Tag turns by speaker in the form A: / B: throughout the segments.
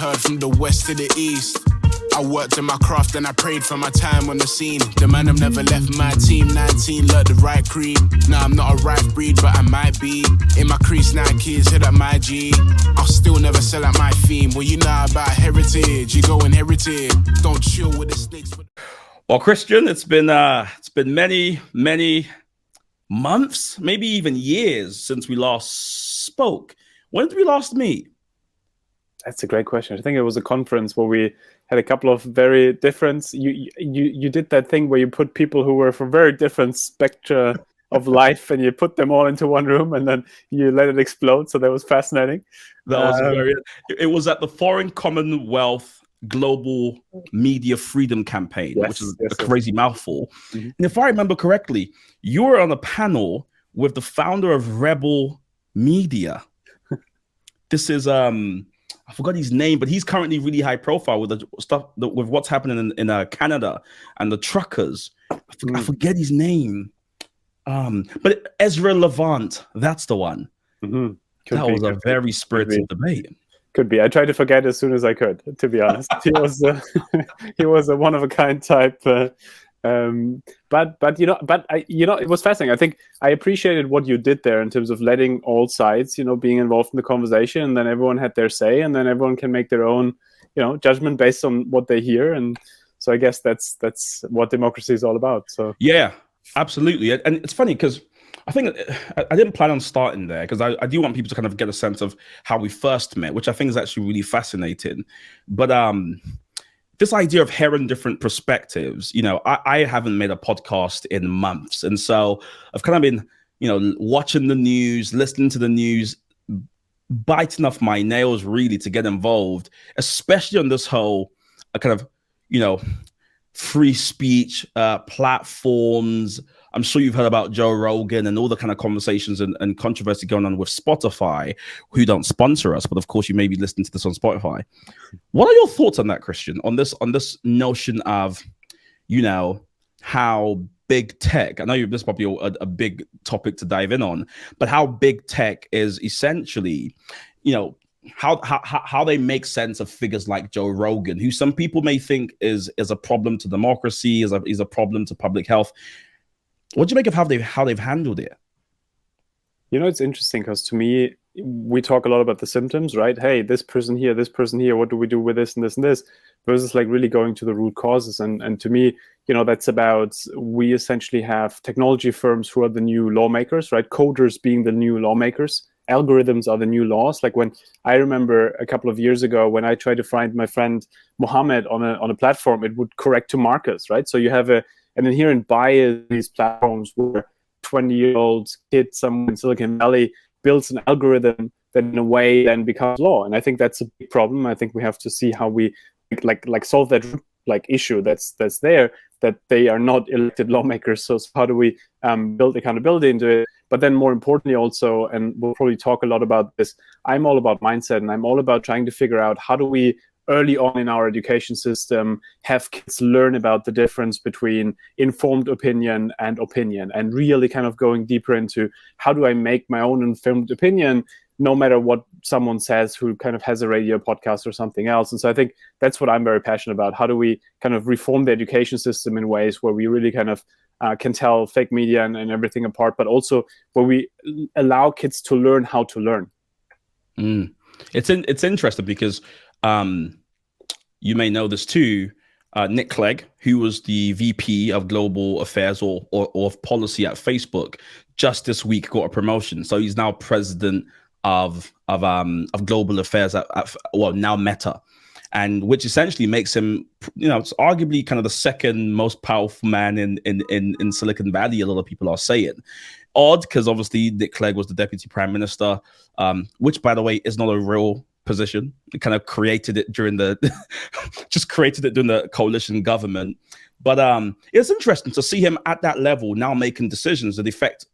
A: heard from the west to the east. I worked in my craft and I prayed for my time on the scene. The man have never left my team. 19, learned the right creed. Nah, I'm not a right breed, but I might be. In my crease, Nikes, hit up my G. I'll still never sell out my theme. Well, you know about heritage. You go inherited. Don't chill with the sticks.
B: Well, Christian, it's been many months, maybe even years since we last spoke. When did we last meet?
C: That's a great question. I think it was a conference where we had a couple of very different. You did that thing where you put people who were from very different spectra of life, and you put them all into one room, and then you let it explode. So that was fascinating.
B: That was It was at the Foreign Commonwealth Global Media Freedom Campaign, which is a crazy mouthful. Mm-hmm. And if I remember correctly, you were on a panel with the founder of Rebel Media. This is I forgot his name, but he's currently really high profile with the stuff with what's happening in Canada and the truckers. I forget his name. But Ezra Levant, that's the one.
C: Mm-hmm.
B: That was a very spirited debate.
C: Could be. I tried to forget as soon as I could, to be honest. He was a one of a kind type. But it was fascinating. I think I appreciated what you did there in terms of letting all sides, being involved in the conversation, and then everyone had their say, and then everyone can make their own, judgment based on what they hear. And so I guess that's what democracy is all about. So
B: yeah, absolutely. And it's funny because I think I didn't plan on starting there because I do want people to kind of get a sense of how we first met, which I think is actually really fascinating. But this idea of hearing different perspectives, I haven't made a podcast in months. And so I've kind of been, watching the news, listening to the news, biting off my nails really to get involved, especially on this whole kind of, free speech platforms. I'm sure you've heard about Joe Rogan and all the kind of conversations and controversy going on with Spotify, who don't sponsor us, but of course you may be listening to this on Spotify. What are your thoughts on that, Christian? On this notion of, how big tech? I know this is probably a big topic to dive in on, but how big tech is essentially, how they make sense of figures like Joe Rogan, who some people may think is a problem to democracy, is a problem to public health. What do you make of how they've handled it?
C: It's interesting because to me, we talk a lot about the symptoms, right? Hey, this person here, what do we do with this and this and this? Versus like really going to the root causes. And to me, that's about, we essentially have technology firms who are the new lawmakers, right? Coders being the new lawmakers. Algorithms are the new laws. Like when I remember a couple of years ago, when I tried to find my friend Mohammed on a platform, it would correct to Marcus, right? So you have an inherent bias in these platforms where 20-year-old kid somewhere in Silicon Valley builds an algorithm that in a way then becomes law. And I think that's a big problem. I think we have to see how we like solve that issue that's there, that they are not elected lawmakers. So how do we build accountability into it? But then more importantly also, and we'll probably talk a lot about this, I'm all about mindset, and I'm all about trying to figure out how do we early on in our education system have kids learn about the difference between informed opinion and really kind of going deeper into how do I make my own informed opinion no matter what someone says who kind of has a radio podcast or something else. And so I think that's what I'm very passionate about. How do we kind of reform the education system in ways where we really kind of can tell fake media and everything apart, but also where we allow kids to learn how to learn.
B: It's interesting because you may know this too. Nick Clegg, who was the VP of Global Affairs or of Policy at Facebook, just this week got a promotion. So he's now president of Global Affairs at now Meta, and which essentially makes him, it's arguably kind of the second most powerful man in Silicon Valley. A lot of people are saying. Odd, because obviously Nick Clegg was the deputy prime minister, which, by the way, is not a real position. It kind of created it during the coalition government. But it's interesting to see him at that level now making decisions that affect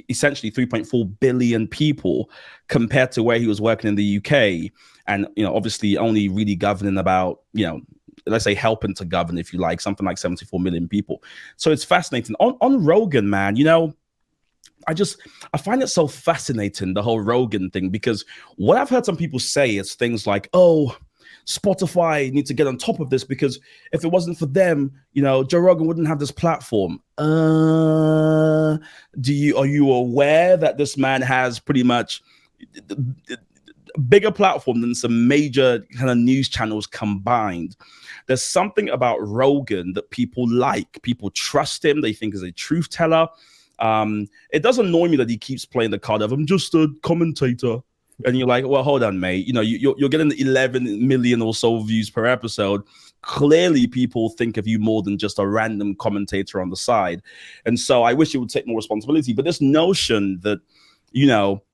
B: essentially 3.4 billion people compared to where he was working in the UK. And, obviously only really governing about, let's say helping to govern, if you like, something like 74 million people. So it's fascinating. On Rogan, man, I find it so fascinating, the whole Rogan thing, because what I've heard some people say is things like, oh, Spotify need to get on top of this, because if it wasn't for them, Joe Rogan wouldn't have this platform. Are you aware that this man has pretty much a bigger platform than some major kind of news channels combined? There's something about Rogan that people like. People trust him. They think he's a truth teller. It does annoy me that he keeps playing the card of, I'm just a commentator. And you're like, well, hold on, mate. You're getting 11 million or so views per episode. Clearly, people think of you more than just a random commentator on the side. And so I wish you would take more responsibility. But this notion that,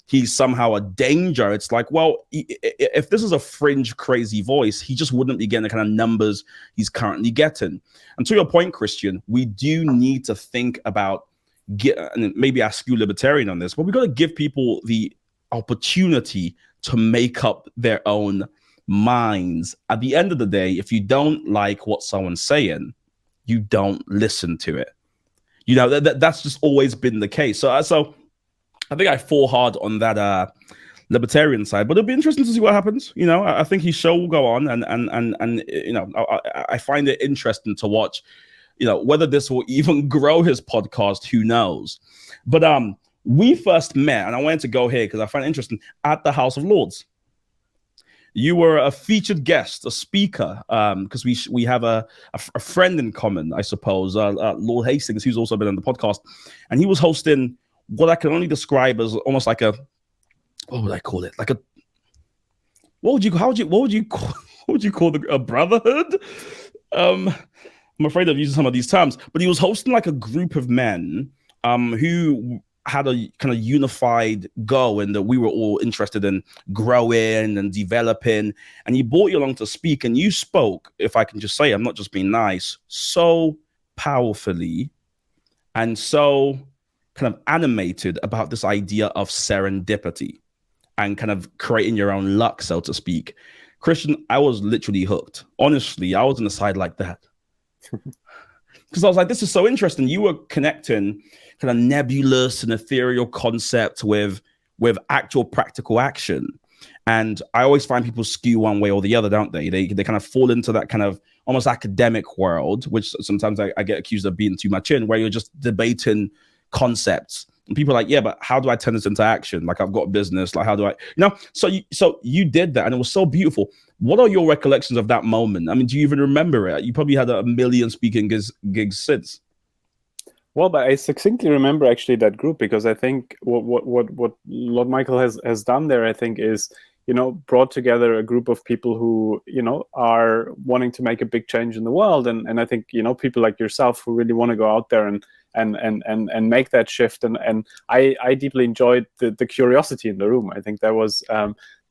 B: he's somehow a danger, it's like, well, if this is a fringe, crazy voice, he just wouldn't be getting the kind of numbers he's currently getting. And to your point, Christian, we do need to think about, and maybe ask you libertarian on this, but we got to give people the opportunity to make up their own minds. At the end of the day, if you don't like what someone's saying, you don't listen to it. That's just always been the case. So I think I fall hard on that libertarian side, but it'll be interesting to see what happens. I think his show will go on, and I find it interesting to watch. Whether this will even grow his podcast, who knows? But we first met, and I wanted to go here because I find it interesting, at the House of Lords. You were a featured guest, a speaker, because we have a friend in common, I suppose, Lord Hastings, who's also been on the podcast, and he was hosting what I can only describe as almost like what would I call it? What would you call a brotherhood? I'm afraid of using some of these terms, but he was hosting like a group of men who had a kind of unified goal, and that we were all interested in growing and developing. And he brought you along to speak, and you spoke, if I can just say, I'm not just being nice, so powerfully and so kind of animated about this idea of serendipity and kind of creating your own luck, so to speak. Christian, I was literally hooked. Honestly, I was on the side like that. Because I was like, this is so interesting. You were connecting kind of nebulous and ethereal concept with actual practical action. And I always find people skew one way or the other, don't they? They kind of fall into that kind of almost academic world, which sometimes I get accused of being too much in, where you're just debating concepts. And people are like, yeah, but how do I turn this into action? Like, I've got a business. Like, how do I, So you did that, and it was so beautiful. What are your recollections of that moment? I mean, do you even remember it? You probably had a million speaking gigs since.
C: Well, but I succinctly remember actually that group, because I think what Lord Michael has done there, I think, is, brought together a group of people who, are wanting to make a big change in the world. And I think, people like yourself who really want to go out there and make that shift. And I deeply enjoyed the curiosity in the room. I think that was,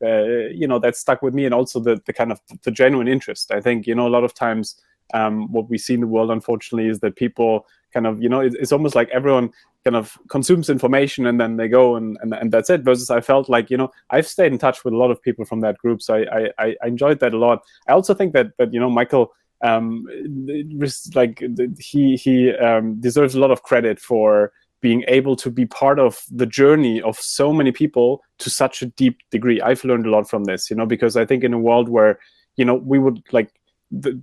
C: that stuck with me, and also the kind of the genuine interest. I think, a lot of times what we see in the world, unfortunately, is that people kind of, it's almost like everyone kind of consumes information and then they go and that's it. Versus I felt like, I've stayed in touch with a lot of people from that group. So I enjoyed that a lot. I also think that Michael, he deserves a lot of credit for being able to be part of the journey of so many people to such a deep degree. I've learned a lot from this, because I think in a world where, we would like,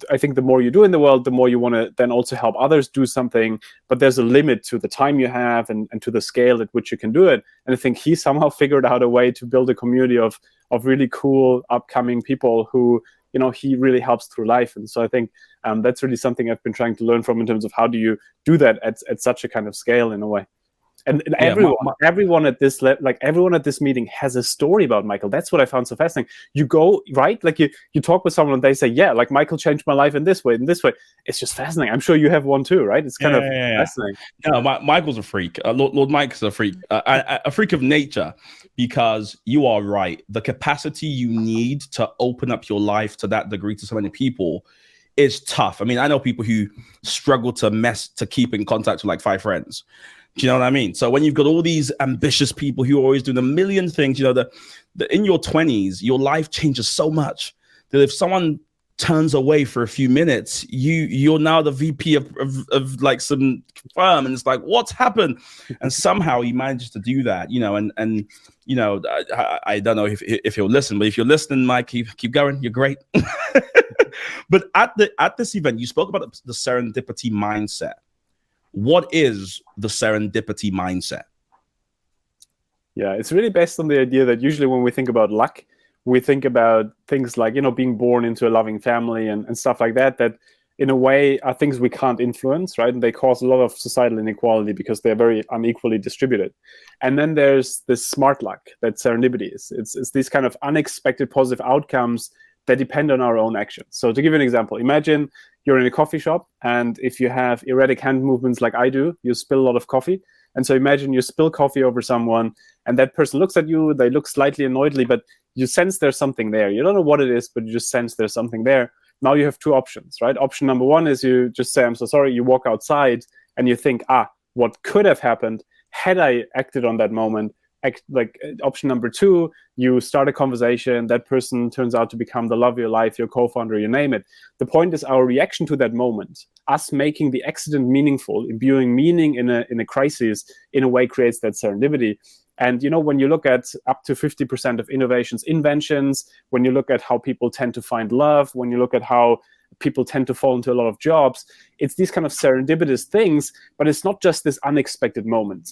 C: I think the more you do in the world, the more you want to then also help others do something. But there's a limit to the time you have and to the scale at which you can do it. And I think he somehow figured out a way to build a community of really cool upcoming people who, he really helps through life. And so I think that's really something I've been trying to learn from, in terms of how do you do that at such a kind of scale in a way. And yeah, everyone at this everyone at this meeting has a story about Michael. That's what I found so fascinating. You go, right? Like you talk with someone and they say, yeah, like Michael changed my life in this way, in this way. It's just fascinating. I'm sure you have one too, right? It's kind of fascinating.
B: No, Michael's a freak. Lord Mike's a freak. A freak of nature, because you are right. The capacity you need to open up your life to that degree to so many people is tough. I mean, I know people who struggle to keep in contact with like 5 friends. Do you know what I mean? So when you've got all these ambitious people who are always doing a million things, in your 20s, your life changes so much that if someone turns away for a few minutes, you're now the VP of like some firm, and it's like, what's happened? And somehow he manages to do that, you know, and you know, I don't know if he'll listen, but if you're listening, Mike, keep going, you're great. But at this event, you spoke about the serendipity mindset. What is the serendipity mindset?
C: Yeah, it's really based on the idea that usually when we think about luck, we think about things like, you know, being born into a loving family and stuff like that, that in a way are things we can't influence, right? And they cause a lot of societal inequality because they're very unequally distributed. And then there's this smart luck that serendipity is. It's these kind of unexpected positive outcomes that depend on our own actions. So to give you an example, imagine you're in a coffee shop, and if you have erratic hand movements like I do, you spill a lot of coffee. And so imagine you spill coffee over someone, and that person looks at you, they look slightly annoyedly, but you sense there's something there. You don't know what it is, but you just sense there's something there. Now you have two options, right? Option number one is you just say, I'm so sorry. You walk outside and you think, what could have happened had I acted on that moment? Like option number two, you start a conversation. That person turns out to become the love of your life, your co-founder, you name it. The point is our reaction to that moment, us making the accident meaningful, imbuing meaning in a crisis, in a way creates that serendipity. And, you know, when you look at up to 50% of innovations, inventions, when you look at how people tend to find love, when you look at how people tend to fall into a lot of jobs, it's these kind of serendipitous things, but it's not just this unexpected moment.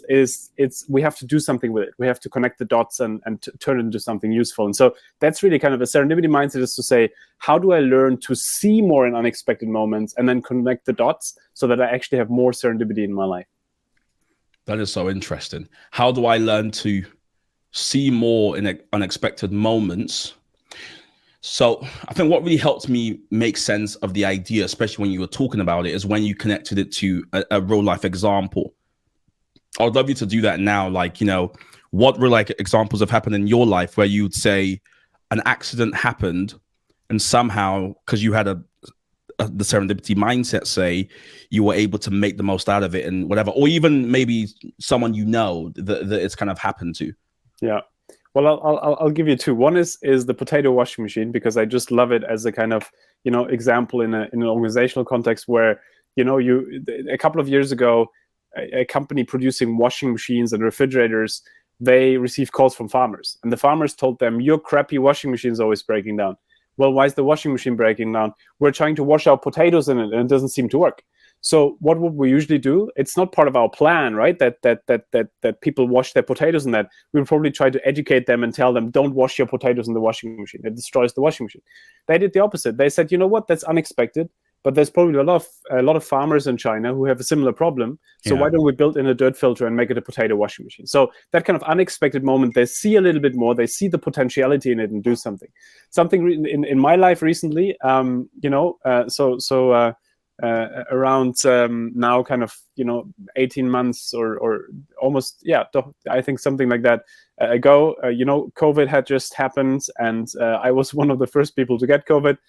C: We have to do something with it. We have to connect the dots and turn it into something useful. And so that's really kind of a serendipity mindset, is to say, how do I learn to see more in unexpected moments and then connect the dots so that I actually have more serendipity in my life?
B: That is so interesting. How do I learn to see more in unexpected moments? So I think what really helped me make sense of the idea, especially when you were talking about it, is when you connected it to a real life example. I would love you to do that now. Like, you know, what real life examples have happened in your life where you'd say an accident happened and somehow, because you had the serendipity mindset, say, you were able to make the most out of it and whatever, or even maybe someone you know that it's kind of happened to.
C: Yeah. Well, I'll give you two. One is the potato washing machine, because I just love it as a kind of, you know, example in an organizational context where, you know, a couple of years ago, a company producing washing machines and refrigerators, they received calls from farmers, and the farmers told them, your crappy washing machine is always breaking down. Well, why is the washing machine breaking down? We're trying to wash our potatoes in it and it doesn't seem to work. So what would we usually do? It's not part of our plan, right? That people wash their potatoes in that. We would probably try to educate them and tell them, don't wash your potatoes in the washing machine. It destroys the washing machine. They did the opposite. They said, you know what? That's unexpected. But there's probably a lot of farmers in China who have a similar problem. So why don't we build in a dirt filter and make it a potato washing machine? So that kind of unexpected moment, they see a little bit more, they see the potentiality in it and do something. Something in my life recently, around now kind of, you know, 18 months or almost, I think something like that ago, you know, COVID had just happened, and I was one of the first people to get COVID.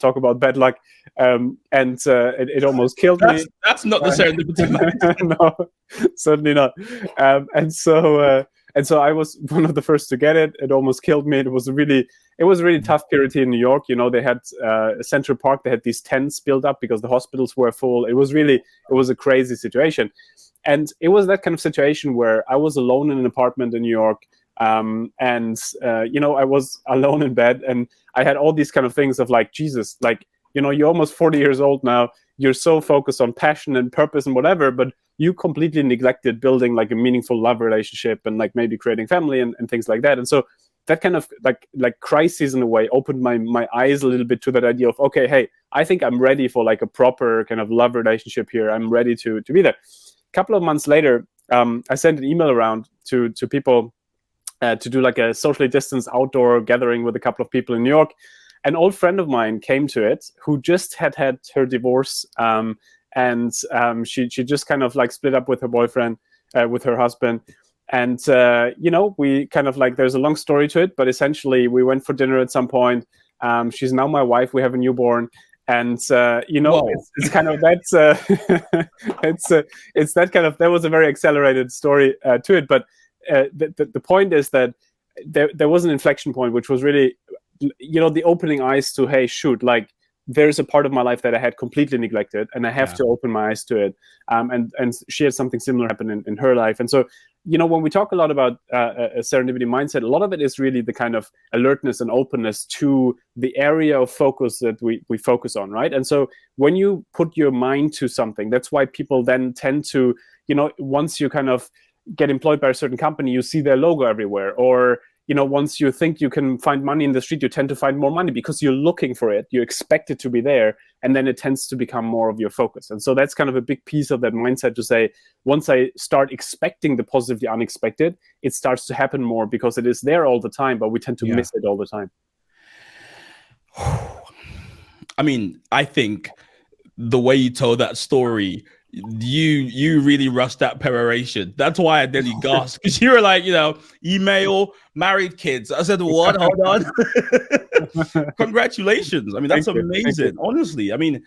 C: Talk about bad luck, and it almost killed me.
B: That's not the serendipity.
C: No, certainly not. And so I was one of the first to get it. It almost killed me. It was a really tough period here in New York. You know, they had Central Park. They had these tents built up because the hospitals were full. It was a crazy situation, and it was that kind of situation where I was alone in an apartment in New York. You know, I was alone in bed, and I had all these kind of things of like, Jesus, like, you know, you're almost 40 years old now. You're so focused on passion and purpose and whatever, but you completely neglected building like a meaningful love relationship and like maybe creating family and things like that. And so that kind of like crisis in a way opened my eyes a little bit to that idea of, okay, hey, I think I'm ready for like a proper kind of love relationship here. I'm ready to be there. A couple of months later, I sent an email around to people to do like a socially distanced outdoor gathering with a couple of people in New York. An old friend of mine came to it who just had her divorce, and she just kind of like split up with her boyfriend, with her husband. And, you know, we kind of like, there's a long story to it, but essentially we went for dinner at some point. She's now my wife. We have a newborn. And, you know, it's kind of, that's, it's that kind of, there was a very accelerated story to it. But the point is that there was an inflection point, which was really, you know, the opening eyes to, hey, shoot, like there's a part of my life that I had completely neglected, and I have
B: Yeah.
C: to open my eyes to it. And she had something similar happen in her life. And so, when we talk a lot about a serendipity mindset, a lot of it is really the kind of alertness and openness to the area of focus that we focus on, right? And so when you put your mind to something, that's why people then tend to, once you kind of get employed by a certain company, you see their logo everywhere. Or, once you think you can find money in the street, you tend to find more money because you're looking for it. You expect it to be there, and then it tends to become more of your focus. And so that's kind of a big piece of that mindset, to say, once I start expecting the positive, the unexpected, it starts to happen more because it is there all the time, but we tend to miss it all the time.
B: I mean, I think the way you told that story, you really rushed that peroration. That's why I nearly gasped, because you were like, email, married, kids. I said, what? Hold on. Congratulations. I mean, that's amazing. Honestly, I mean,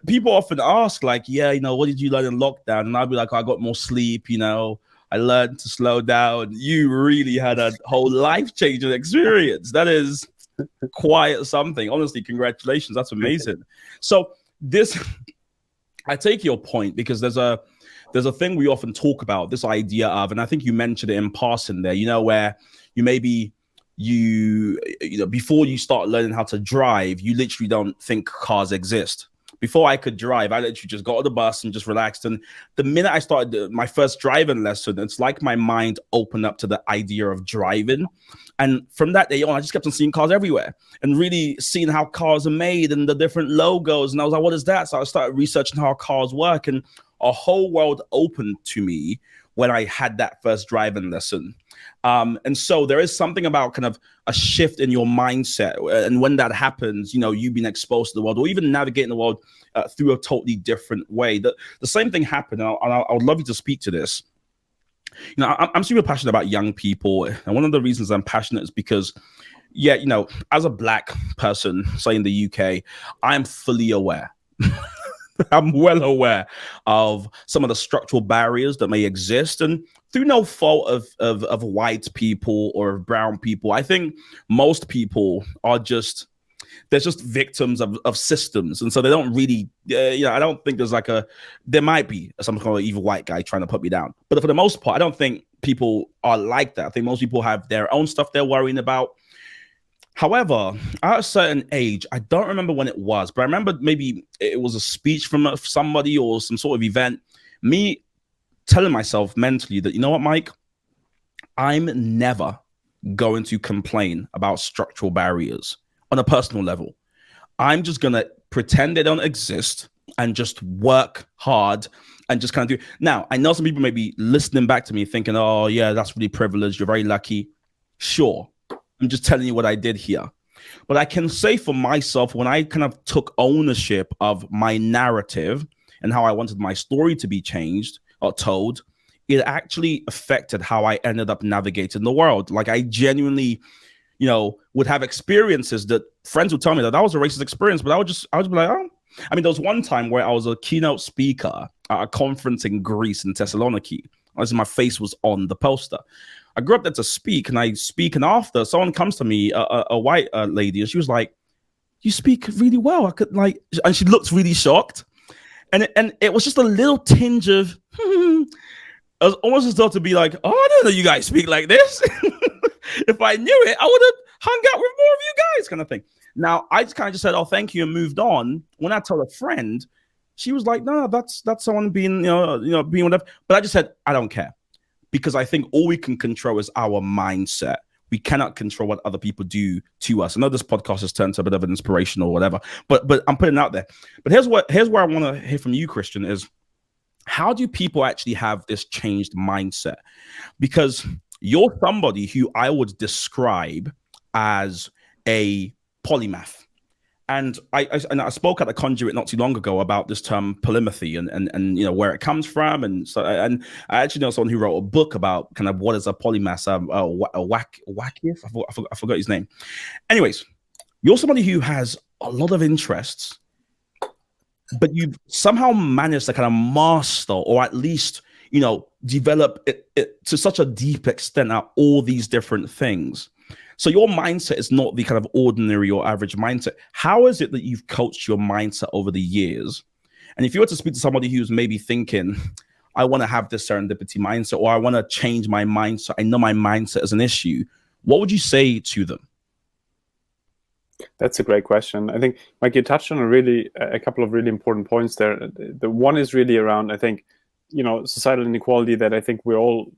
B: people often ask, like, what did you learn in lockdown? And I'll be like, I got more sleep. I learned to slow down. You really had a whole life-changing experience. That is quite something. Honestly, congratulations. That's amazing. So this, I take your point, because there's a thing we often talk about, this idea of, and I think you mentioned it in passing there, where before you start learning how to drive, you literally don't think cars exist. Before I could drive, I literally just got on the bus and just relaxed. And the minute I started my first driving lesson, it's like my mind opened up to the idea of driving. And from that day on, I just kept on seeing cars everywhere and really seeing how cars are made and the different logos. And I was like, what is that? So I started researching how cars work, and a whole world opened to me when I had that first driving lesson. And so there is something about kind of a shift in your mindset. And when that happens, you've been exposed to the world, or even navigating the world through a totally different way. The same thing happened. And I would love you to speak to this. I'm super passionate about young people. And one of the reasons I'm passionate is because, as a Black person, say in the UK, I'm fully aware. I'm well aware of some of the structural barriers that may exist, and through no fault of white people or of brown people. I think most people are just victims of systems. And so they don't really, I don't think there might be some kind of evil white guy trying to put me down. But for the most part, I don't think people are like that. I think most people have their own stuff they're worrying about. However, at a certain age, I don't remember when it was, but I remember maybe it was a speech from somebody or some sort of event, me telling myself mentally that, you know what, Mike, I'm never going to complain about structural barriers on a personal level. I'm just going to pretend they don't exist and just work hard and just kind of do. Now, I know some people may be listening back to me thinking, oh, yeah, that's really privileged. You're very lucky. Sure. I'm just telling you what I did here. But I can say for myself, when I kind of took ownership of my narrative and how I wanted my story to be changed or told, it actually affected how I ended up navigating the world. Like, I genuinely, would have experiences that friends would tell me that was a racist experience, but I would just be like, oh. I mean, there was one time where I was a keynote speaker at a conference in Greece, in Thessaloniki. As my face was on the poster. I grew up there to speak, and I speak, and after someone comes to me, a white lady, and she was like, "You speak really well." I could and she looked really shocked, and it was just a little tinge of, it was almost as though to be like, "Oh, I didn't know you guys speak like this." If I knew it, I would have hung out with more of you guys, kind of thing. Now I just kind of just said, "Oh, thank you," and moved on. When I told a friend, she was like, "No, that's someone being, being whatever." But I just said, "I don't care." Because I think all we can control is our mindset. We cannot control what other people do to us. I know this podcast has turned to a bit of an inspiration or whatever, but I'm putting it out there. But here's where I want to hear from you, Christian, is how do people actually have this changed mindset? Because you're somebody who I would describe as a polymath. And I spoke at the Conduit not too long ago about this term polymathy and where it comes from, and so I actually know someone who wrote a book about kind of what is a polymath, Wackif, I forgot his name. Anyways, you're somebody who has a lot of interests, but you've somehow managed to kind of master, or at least develop it to such a deep extent at all these different things. So your mindset is not the kind of ordinary or average mindset. How is it that you've coached your mindset over the years? And if you were to speak to somebody who's maybe thinking, I want to have this serendipity mindset, or I want to change my mindset, I know my mindset is an issue, what would you say to them?
C: That's a great question. I think, Mike, you touched on a couple of really important points there. The one is really around, I think, societal inequality that I think we're all,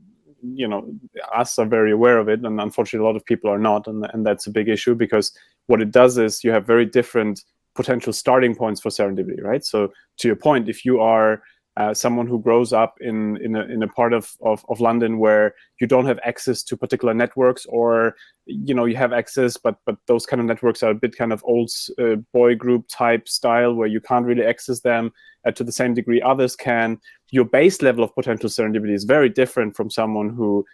C: us are very aware of it. And unfortunately, a lot of people are not. And that's a big issue, because what it does is you have very different potential starting points for serendipity, right? So to your point, if you are someone who grows up in a part of London where you don't have access to particular networks, or you have access, but those kind of networks are a bit kind of old boy group type style where you can't really access them to the same degree others can. Your base level of potential serendipity is very different from someone who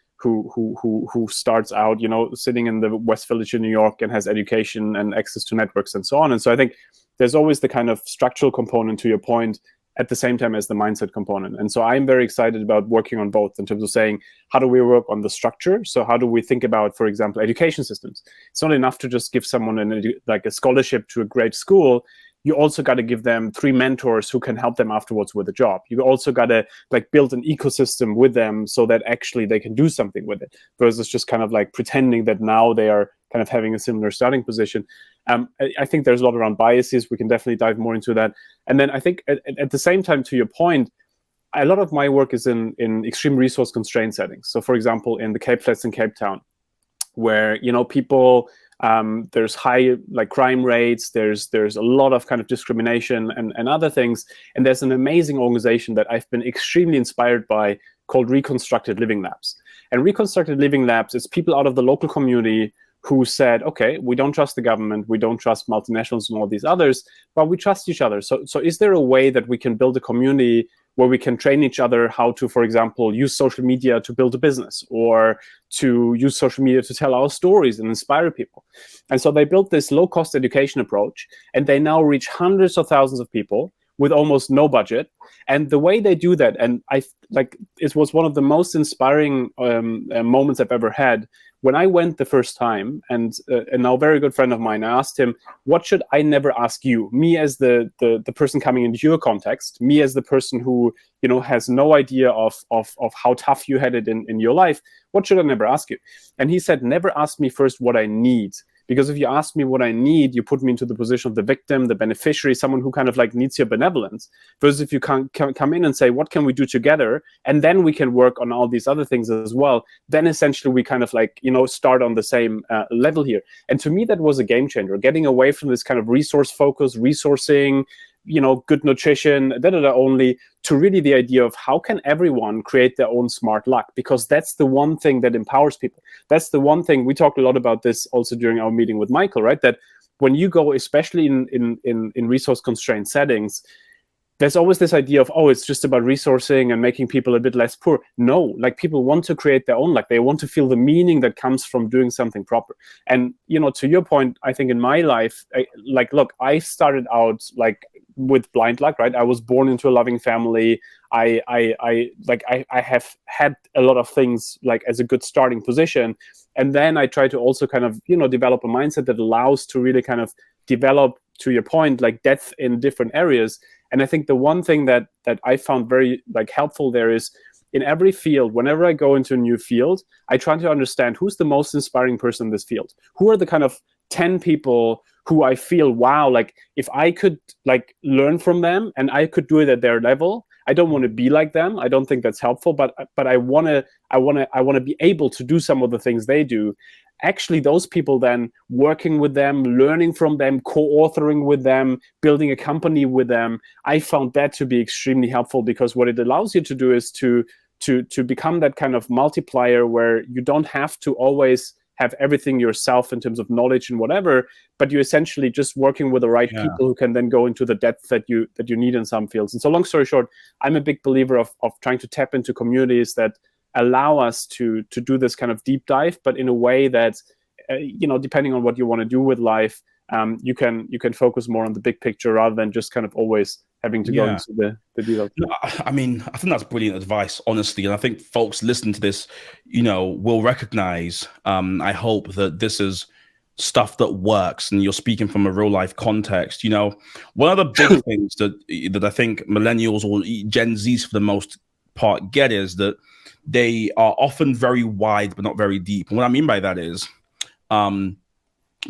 C: starts out, sitting in the West Village in New York and has education and access to networks and so on. And so I think there's always the kind of structural component, to your point, at the same time as the mindset component. And so I'm very excited about working on both in terms of saying, how do we work on the structure? So how do we think about, for example, education systems? It's not enough to just give someone a scholarship to a great school. You also got to give them 3 mentors who can help them afterwards with a job. You also got to build an ecosystem with them so that actually they can do something with it, versus just kind of pretending that now they are kind of having a similar starting position. I think there's a lot around biases. We can definitely dive more into that. And then I think at the same time, to your point, a lot of my work is in extreme resource constrained settings. So for example, in the Cape Flats in Cape Town, where, people, there's high crime rates, there's a lot of kind of discrimination and other things. And there's an amazing organization that I've been extremely inspired by called Reconstructed Living Labs. And Reconstructed Living Labs is people out of the local community who said, okay, we don't trust the government, we don't trust multinationals and all these others, but we trust each other. So is there a way that we can build a community where we can train each other how to, for example, use social media to build a business, or to use social media to tell our stories and inspire people? And so they built this low-cost education approach, and they now reach hundreds of thousands of people with almost no budget. And the way they do that, and it was one of the most inspiring moments I've ever had. When I went the first time, and now a very good friend of mine, I asked him, what should I never ask you? Me as the person coming into your context, me as the person who, has no idea of how tough you had it in your life, what should I never ask you? And he said, never ask me first what I need. Because if you ask me what I need, you put me into the position of the victim, the beneficiary, someone who kind of needs your benevolence. Versus if you can come in and say, what can we do together? And then we can work on all these other things as well. Then essentially we kind of start on the same level here. And to me, that was a game changer, getting away from this kind of resource focus, resourcing, good nutrition, only, to really the idea of how can everyone create their own smart luck? Because that's the one thing that empowers people. That's the one thing, we talked a lot about this also during our meeting with Michael, right? That when you go, especially in resource constrained settings, there's always this idea of, oh, it's just about resourcing and making people a bit less poor. No, people want to create their own, they want to feel the meaning that comes from doing something proper. And, to your point, I think in my life, look, I started out with blind luck, right? I was born into a loving family. I have had a lot of things as a good starting position. And then I try to also kind of, develop a mindset that allows to really kind of develop, to your point, depth in different areas. And I think the one thing that I found very helpful there is, in every field, whenever I go into a new field, I try to understand who's the most inspiring person in this field. Who are the kind of 10 people who I feel, wow, if I could learn from them and I could do it at their level. I don't want to be like them. I don't think that's helpful, but I want to be able to do some of the things they do. Actually, those people then working with them, learning from them, co-authoring with them, building a company with them, I found that to be extremely helpful, because what it allows you to do is to become that kind of multiplier where you don't have to always have everything yourself in terms of knowledge and whatever, but you're essentially just working with the right people who can then go into the depth that you need in some fields. And so, long story short, I'm a big believer of trying to tap into communities that allow us to do this kind of deep dive, but in a way that, depending on what you want to do with life, you can focus more on the big picture rather than just kind of always having to go into the details.
B: No, I mean, I think that's brilliant advice, honestly. And I think folks listening to this, will recognize, I hope, that this is stuff that works and you're speaking from a real life context. One of the big things that I think millennials or Gen Zs for the most part get is that they are often very wide but not very deep. And what I mean by that is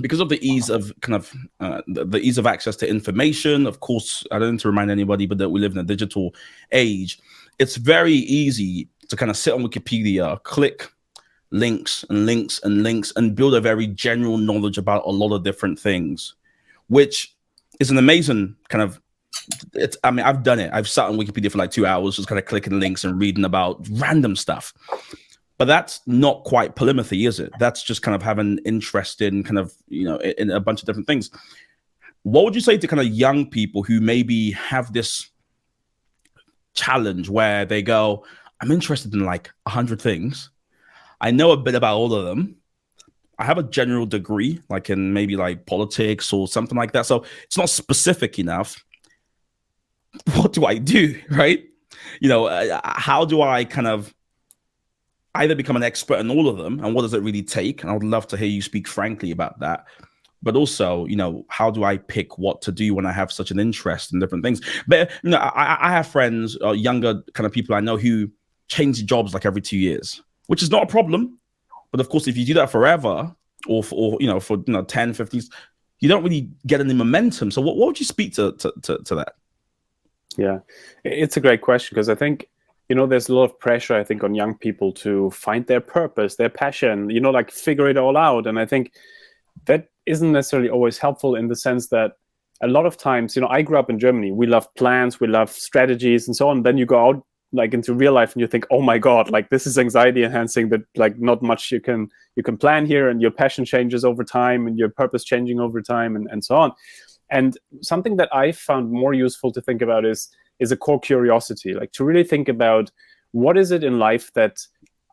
B: because of the ease of the ease of access to information. Of course, I don't need to remind anybody, but that we live in a digital age. It's very easy to kind of sit on Wikipedia, click links and links and links, and build a very general knowledge about a lot of different things, which is an amazing kind of. I've done it. I've sat on Wikipedia for like 2 hours, just kind of clicking links and reading about random stuff. But that's not quite polymathy, is it? That's just kind of having interest in kind of, in a bunch of different things. What would you say to kind of young people who maybe have this challenge where they go, I'm interested in like 100 things. I know a bit about all of them. I have a general degree, like in maybe like politics or something like that. So it's not specific enough. What do I do, right? How do I kind of either become an expert in all of them, and what does it really take? And I would love to hear you speak frankly about that. But also, how do I pick what to do when I have such an interest in different things? But, I have friends, younger kind of people I know who change jobs like every 2 years, which is not a problem. But of course, if you do that forever or for 10, 15, you don't really get any momentum. So what would you speak to that?
C: Yeah, it's a great question, because I think, there's a lot of pressure, I think, on young people to find their purpose, their passion, like figure it all out. And I think that isn't necessarily always helpful, in the sense that a lot of times, I grew up in Germany. We love plans, we love strategies and so on. Then you go out like into real life and you think, oh my God, like this is anxiety enhancing, but like not much you can plan here, and your passion changes over time and your purpose changing over time and so on. And something that I found more useful to think about is a core curiosity, like to really think about what is it in life that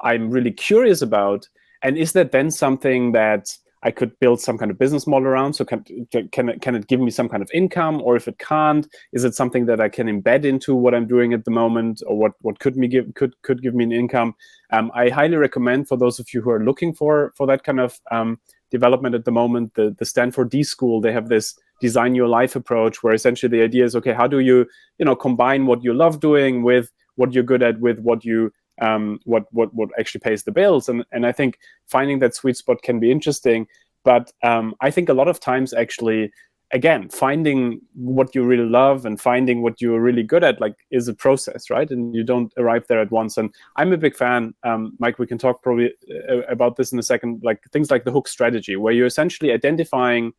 C: I'm really curious about, and is that then something that I could build some kind of business model around? So can it give me some kind of income? Or if it can't, is it something that I can embed into what I'm doing at the moment, or what could give me an income? I highly recommend, for those of you who are looking for that kind of development at the moment, the Stanford D School. They have this design your life approach, where essentially the idea is, okay, how do you combine what you love doing with what you're good at, with what you what actually pays the bills. And I think finding that sweet spot can be interesting. But I think a lot of times, actually, again, finding what you really love and finding what you're really good at, like, is a process, right? And you don't arrive there at once. And I'm a big fan, Mike, we can talk probably about this in a second, like things like the hook strategy, where you're essentially identifying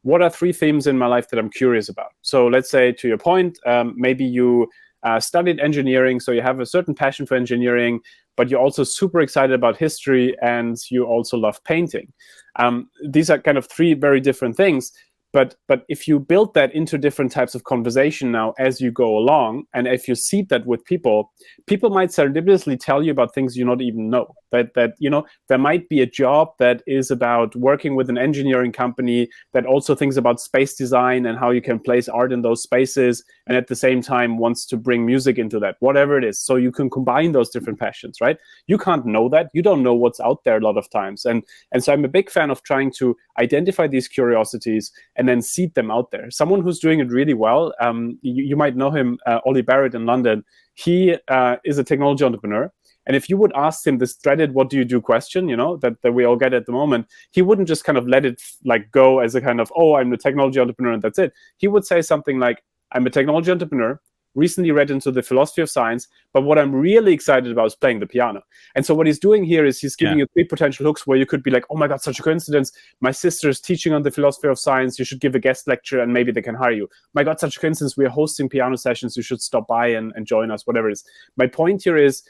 C: what are 3 themes in my life that I'm curious about. So let's say, to your point, maybe you studied engineering, so you have a certain passion for engineering, but you're also super excited about history, and you also love painting. These are kind of 3 very different things. But if you build that into different types of conversation now as you go along, and if you seed that with people might serendipitously tell you about things you not even know. That there might be a job that is about working with an engineering company that also thinks about space design and how you can place art in those spaces, and at the same time wants to bring music into that, whatever it is. So you can combine those different passions, right? You can't know that. You don't know what's out there a lot of times. And so I'm a big fan of trying to identify these curiosities and then seed them out there. Someone who's doing it really well, you might know him, Ollie Barrett in London. He is a technology entrepreneur. And if you would ask him this dreaded "what do you do" question, that we all get at the moment, he wouldn't just kind of let it like go as a kind of, oh, I'm a technology entrepreneur and that's it. He would say something like, I'm a technology entrepreneur, recently read into the philosophy of science, but what I'm really excited about is playing the piano. And so what he's doing here is he's giving you 3 potential hooks where you could be like, oh my God, such a coincidence. My sister is teaching on the philosophy of science. You should give a guest lecture and maybe they can hire you. My God, such a coincidence. We are hosting piano sessions. You should stop by and join us, whatever it is. My point here is,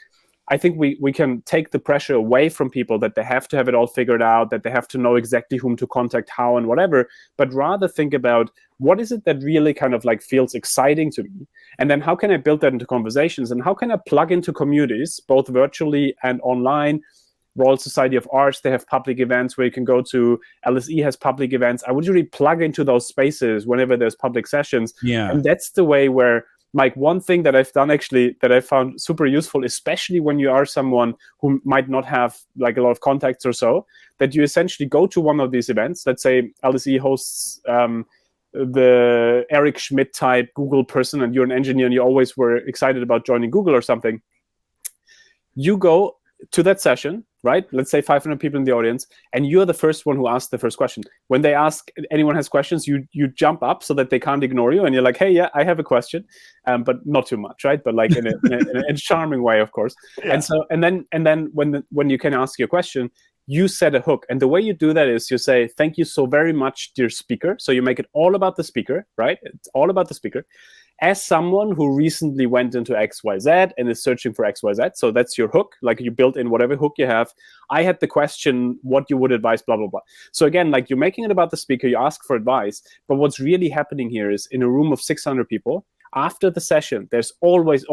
C: I think we can take the pressure away from people that they have to have it all figured out, that they have to know exactly whom to contact, how and whatever, but rather think about what is it that really kind of like feels exciting to me? And then how can I build that into conversations, and how can I plug into communities, both virtually and online, Royal Society of Arts, they have public events where you can go to. LSE has public events. I would usually plug into those spaces whenever there's public sessions.
B: Yeah.
C: And that's the way where, like, one thing that I've done actually that I found super useful, especially when you are someone who might not have like a lot of contacts or so, that you essentially go to one of these events. Let's say LSE hosts the Eric Schmidt type Google person, and you're an engineer and you always were excited about joining Google or something. You go to that session, right? Let's say 500 people in the audience, and you're the first one who asks the first question. When they ask, anyone has questions, you jump up so that they can't ignore you, and you're like, hey, yeah, I have a question, but not too much, right? But like in a charming way, of course. Yeah. And then when you can ask your question, you set a hook. And the way you do that is you say, thank you so very much, dear speaker. So you make it all about the speaker, right? It's all about the speaker. As someone who recently went into XYZ and is searching for XYZ, so that's your hook, like you built in whatever hook you have. I had the question, what you would advise, blah, blah, blah. So again, like you're making it about the speaker, you ask for advice, but what's really happening here is in a room of 600 people, after the session, there's always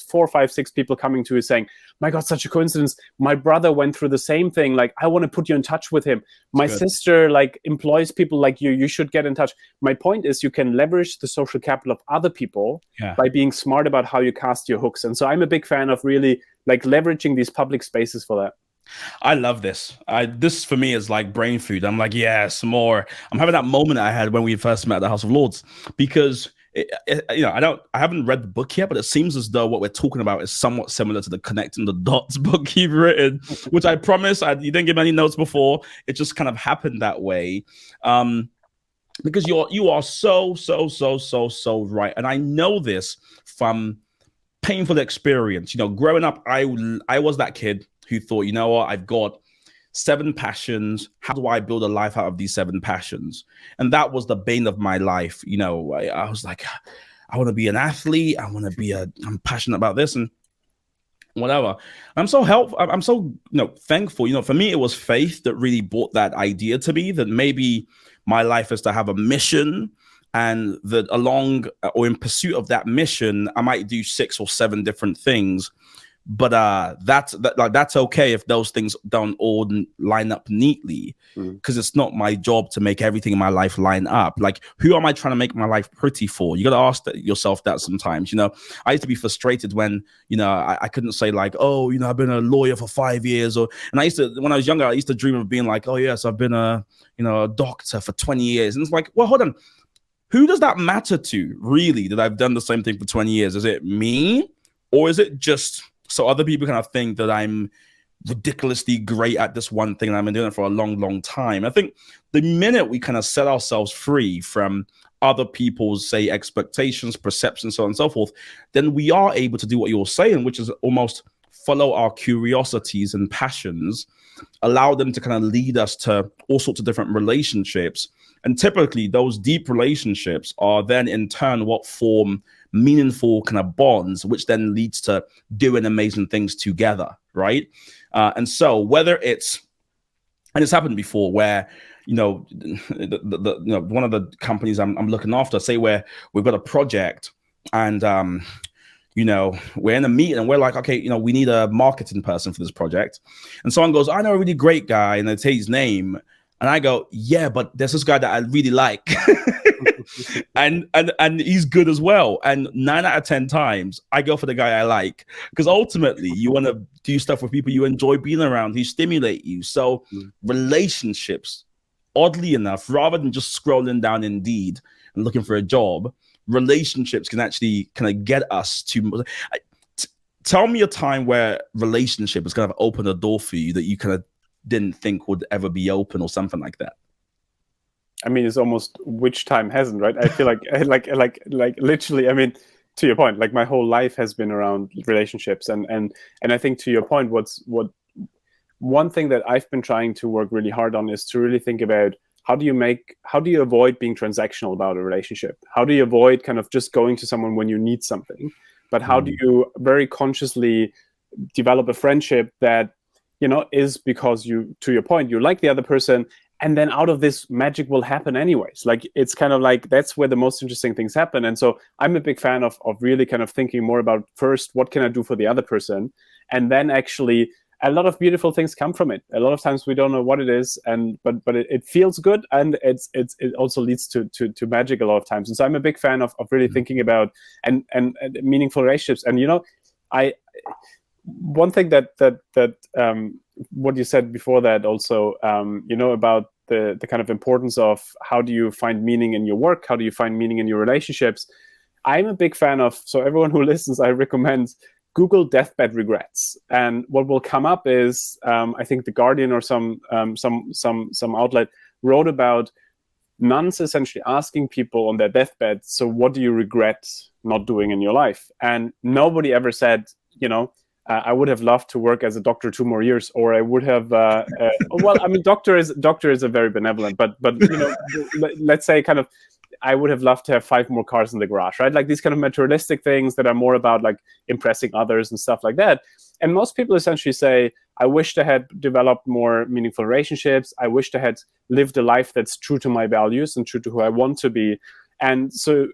C: 4, 5, 6 people coming to you saying, my God, such a coincidence. My brother went through the same thing. Like, I want to put you in touch with him. My sister like employs people like you. You should get in touch. My point is you can leverage the social capital of other people by being smart about how you cast your hooks. And so I'm a big fan of really like leveraging these public spaces for that.
B: I love this. This for me is like brain food. I'm like, yes, more. I'm having that moment I had when we first met at the House of Lords, because I haven't read the book yet, but it seems as though what we're talking about is somewhat similar to the Connecting the Dots book you've written, which I promise you didn't give me any notes before. It just kind of happened that way. Because you are so right. And I know this from painful experience. Growing up, I was that kid who thought, you know what, I've got 7 passions. How do I build a life out of these 7 passions? And that was the bane of my life. I was like, I want to be an athlete. I'm passionate about this and whatever. I'm so thankful. For me, it was faith that really brought that idea to me, that maybe my life is to have a mission, and that along or in pursuit of that mission, I might do 6 or 7 different things. But that's okay if those things don't all line up neatly, because it's not my job to make everything in my life line up. Like, who am I trying to make my life pretty for? You got to ask yourself that sometimes. I used to be frustrated when I couldn't say like, oh, I've been a lawyer for 5 years, and when I was younger, I used to dream of being like, oh yes, I've been a doctor for 20 years, and it's like, well, hold on. Who does that matter to, really, that I've done the same thing for 20 years? Is it me, or is it just so other people kind of think that I'm ridiculously great at this one thing and I've been doing it for a long, long time? I think the minute we kind of set ourselves free from other people's, say, expectations, perceptions, so on and so forth, then we are able to do what you're saying, which is almost follow our curiosities and passions, allow them to kind of lead us to all sorts of different relationships. And typically those deep relationships are then in turn what form meaningful kind of bonds, which then leads to doing amazing things together, right? And so whether it's, and it's happened before where, one of the companies I'm looking after, say where we've got a project and, we're in a meeting and we're like, okay, we need a marketing person for this project. And someone goes, I know a really great guy, and they say his name. And I go, yeah, but there's this guy that I really like. and he's good as well. And 9 out of 10 times I go for the guy I like, because ultimately you want to do stuff with people you enjoy being around, who stimulate you. So relationships, oddly enough, rather than just scrolling down Indeed and looking for a job, relationships can actually kind of get us to tell me a time where relationship has kind of opened a door for you that you kind of didn't think would ever be open, or something like that.
C: I mean, it's almost which time hasn't, right? I feel like literally, I mean, to your point, like my whole life has been around relationships. And I think to your point, one thing that I've been trying to work really hard on is to really think about how do you avoid being transactional about a relationship? How do you avoid kind of just going to someone when you need something? But how do you very consciously develop a friendship that, is because to your point, you like the other person, and then out of this magic will happen anyways. Like, it's kind of like, that's where the most interesting things happen. And so I'm a big fan of really kind of thinking more about first, what can I do for the other person? And then actually a lot of beautiful things come from it. A lot of times we don't know what it is, but it feels good, and it also leads to magic a lot of times. And so I'm a big fan of really thinking about and meaningful relationships. And one thing that what you said before that also, about the kind of importance of how do you find meaning in your work, how do you find meaning in your relationships. I'm a big fan of, so everyone who listens, I recommend Google deathbed regrets, and what will come up is I think The Guardian or some outlet wrote about nuns essentially asking people on their deathbed, so what do you regret not doing in your life? And nobody ever said, I would have loved to work as a doctor 2 more years, or I would have. Well, I mean, doctor is a very benevolent, but let's say kind of, I would have loved to have 5 more cars in the garage, right? Like these kind of materialistic things that are more about like impressing others and stuff like that. And most people essentially say, I wish I had developed more meaningful relationships. I wish I had lived a life that's true to my values and true to who I want to be. And so,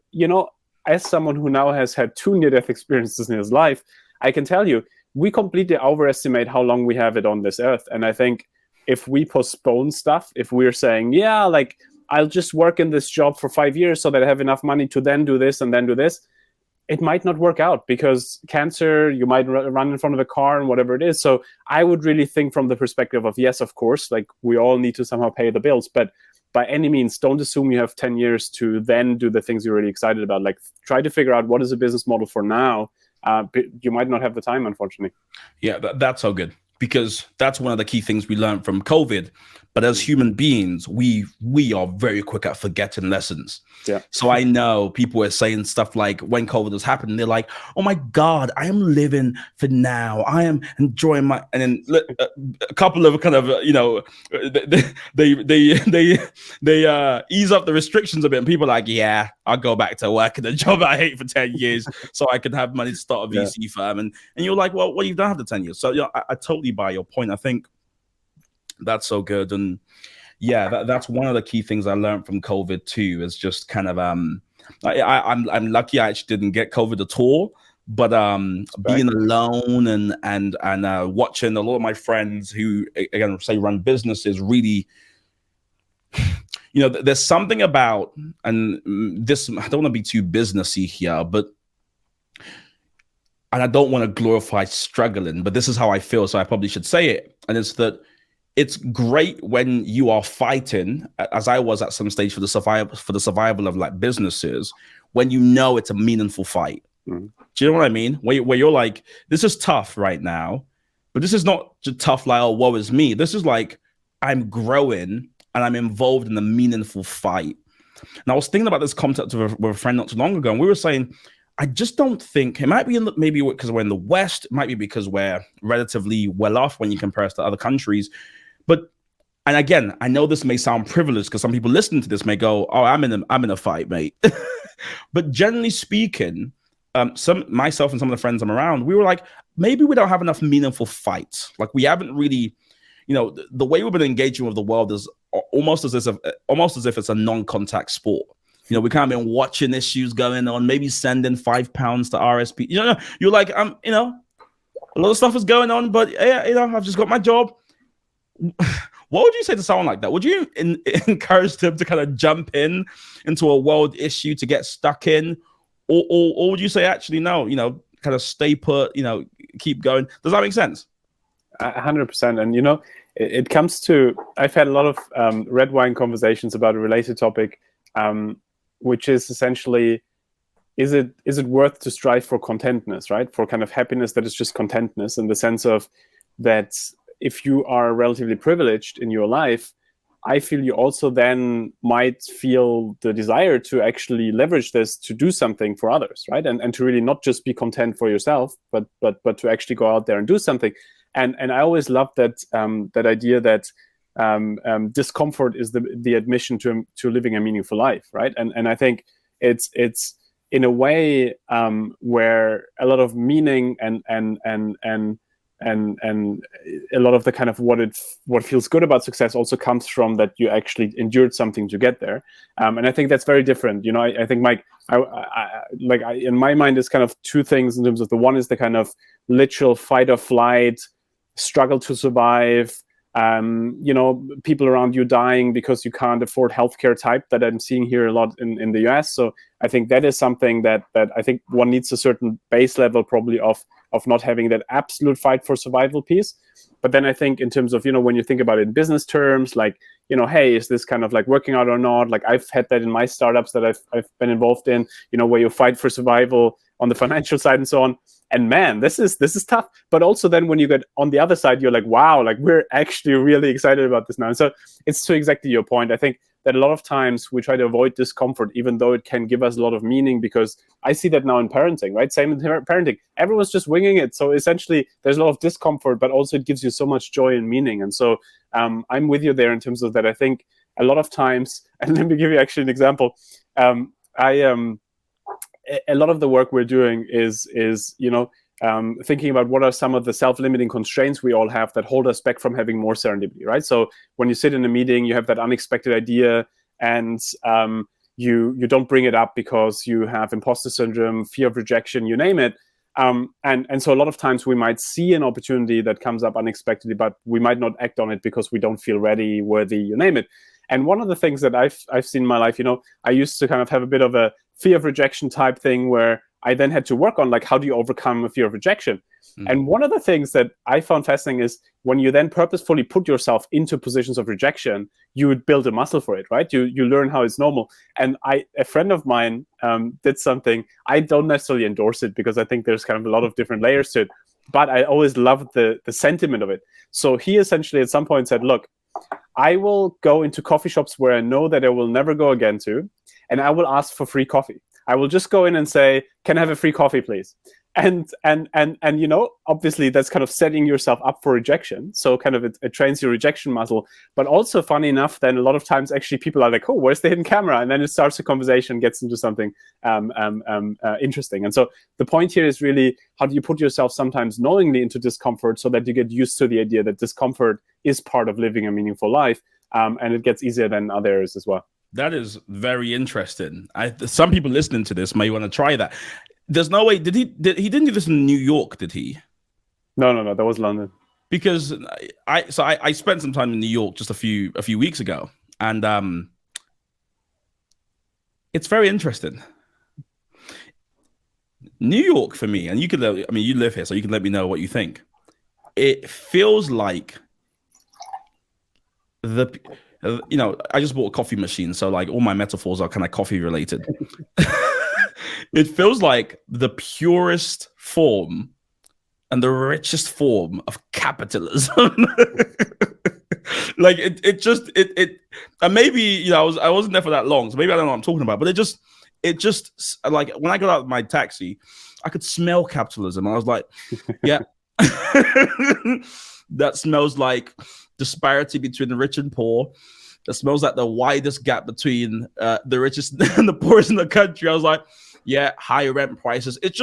C: as someone who now has had 2 near-death experiences in his life, I can tell you, we completely overestimate how long we have it on this earth. And I think if we postpone stuff, if we're saying, I'll just work in this job for 5 years so that I have enough money to then do this and then do this, it might not work out, because cancer, you might run in front of a car and whatever it is. So I would really think from the perspective of, yes, of course, like we all need to somehow pay the bills, but by any means, don't assume you have 10 years to then do the things you're really excited about. Like try to figure out what is a business model for now. You might not have the time, unfortunately.
B: Yeah, that's so good, because that's one of the key things we learned from COVID. But as human beings, we are very quick at forgetting lessons.
C: Yeah.
B: So I know people are saying stuff like, when COVID was happening, they're like, "Oh my God, I am living for now. I am enjoying my." And then a couple of kind of they ease up the restrictions a bit, and people are like, "Yeah, I'll go back to work in a job I hate for 10 years so I can have money to start a VC firm." And you're like, "Well, you don't have the 10 years." So I totally buy your point. I think that's so good. And that's one of the key things I learned from COVID too, is just kind of I'm lucky I actually didn't get COVID at all, but being alone and watching a lot of my friends who, again, say run businesses, really, there's something about, and this, I don't want to be too businessy here, but, and I don't want to glorify struggling, but this is how I feel, so I probably should say it. And it's that it's great when you are fighting, as I was at some stage, for the survival of like businesses, when it's a meaningful fight. Mm-hmm. Do you know what I mean? Where you're like, this is tough right now, but this is not just tough like, oh, woe is me. This is like, I'm growing and I'm involved in a meaningful fight. And I was thinking about this concept with a friend not too long ago, and we were saying, I just don't think, it might be maybe because we're in the West, it might be because we're relatively well off when you compare us to other countries. But, and again, I know this may sound privileged because some people listening to this may go, "Oh, I'm in a fight, mate." But generally speaking, myself and some of the friends I'm around, we were like, maybe we don't have enough meaningful fights. Like we haven't really, the way we've been engaging with the world is almost as if it's a non-contact sport. We kind of been watching issues going on, maybe sending £5 to RSP. You're like, a lot of stuff is going on, but I've just got my job. What would you say to someone like that? Would you encourage them to kind of jump into a world issue to get stuck in, or would you say actually no, kind of stay put, keep going? Does that make sense?
C: 100%. And it comes to, I've had a lot of red wine conversations about a related topic, which is essentially, is it worth to strive for contentness, right? For kind of happiness that is just contentness, in the sense of that. If you are relatively privileged in your life, I feel you also then might feel the desire to actually leverage this to do something for others, right? And to really not just be content for yourself, but to actually go out there and do something. And I always love that that idea that discomfort is the admission to living a meaningful life, right? And I think it's in a way where a lot of meaning and a lot of the kind of what feels good about success also comes from that you actually endured something to get there, and I think that's very different. I think, Mike, in my mind, is kind of 2 things in terms of, the one is the kind of literal fight or flight, struggle to survive, people around you dying because you can't afford healthcare type that I'm seeing here a lot in the US. So I think that is something that I think one needs a certain base level probably of not having that absolute fight for survival piece. But then I think in terms of, when you think about it in business terms, like, hey, is this kind of like working out or not? Like I've had that in my startups that I've been involved in, where you fight for survival on the financial side and so on. And man, this is tough. But also then when you get on the other side, you're like, wow, like we're actually really excited about this now. And so it's to exactly your point. I think that a lot of times we try to avoid discomfort, even though it can give us a lot of meaning, because I see that now in parenting, right? Same in parenting. Everyone's just winging it. So essentially there's a lot of discomfort, but also it gives you so much joy and meaning. And so I'm with you there in terms of that. I think a lot of times, and let me give you actually an example. A lot of the work we're doing is thinking about what are some of the self-limiting constraints we all have that hold us back from having more serendipity, right? So when you sit in a meeting, you have that unexpected idea, and you don't bring it up because you have imposter syndrome, fear of rejection, you name it. And so a lot of times we might see an opportunity that comes up unexpectedly, but we might not act on it because we don't feel ready, worthy, you name it. And one of the things that I've seen in my life, I used to kind of have a bit of a fear of rejection type thing where I then had to work on like, how do you overcome a fear of rejection? Mm-hmm. And one of the things that I found fascinating is when you then purposefully put yourself into positions of rejection, you would build a muscle for it, right? You learn how it's normal. And a friend of mine did something. I don't necessarily endorse it because I think there's kind of a lot of different layers to it, but I always loved the sentiment of it. So he essentially at some point said, look, I will go into coffee shops where I know that I will never go again to, and I will ask for free coffee. I will just go in and say, can I have a free coffee, please? And obviously that's kind of setting yourself up for rejection. So kind of it trains your rejection muscle. But also funny enough, then a lot of times actually people are like, oh, where's the hidden camera? And then it starts a conversation, gets into something interesting. And so the point here is really, how do you put yourself sometimes knowingly into discomfort so that you get used to the idea that discomfort is part of living a meaningful life, and it gets easier than others as well.
B: That is very interesting. Some people listening to this may want to try that. There's no way. He didn't do this in New York, did he?
C: No. That was London.
B: Because I spent some time in New York just a few weeks ago, and it's very interesting. New York for me, and you live here, so you can let me know what you think. It feels like I just bought a coffee machine, so like all my metaphors are kind of coffee related. It feels like the purest form and the richest form of capitalism. Like it and maybe I wasn't there for that long, so maybe I don't know what I'm talking about, but it just like when I got out of my taxi, I could smell capitalism. I was like, yeah. That smells like disparity between the rich and poor. That smells like the widest gap between the richest and the poorest in the country. I was like, yeah, higher rent prices. It